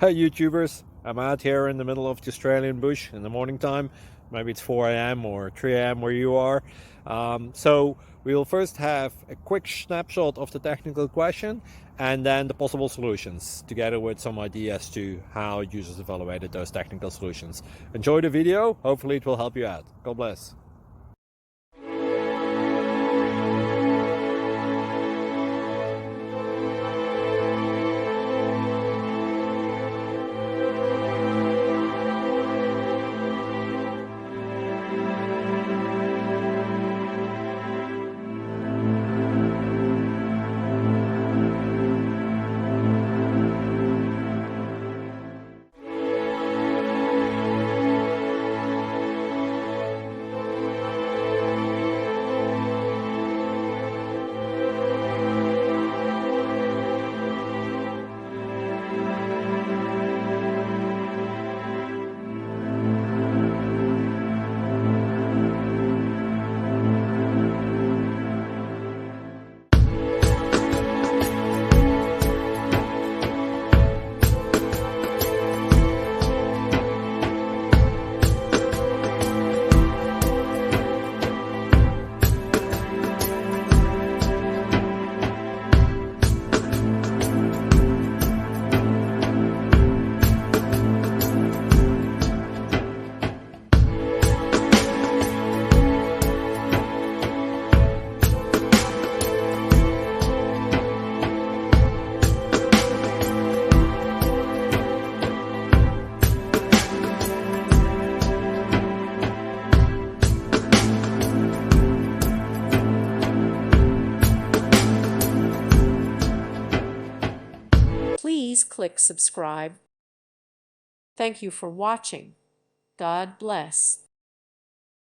Hey YouTubers, I'm out here in the middle of the Australian bush in the morning time. Maybe it's 4 a.m. or 3 a.m. where you are. So we will first have a quick snapshot of the technical question and then the possible solutions, together with some ideas to how users evaluated those technical solutions. Enjoy the video, hopefully it will help you out. God bless. Please click subscribe. Thank you for watching. God bless.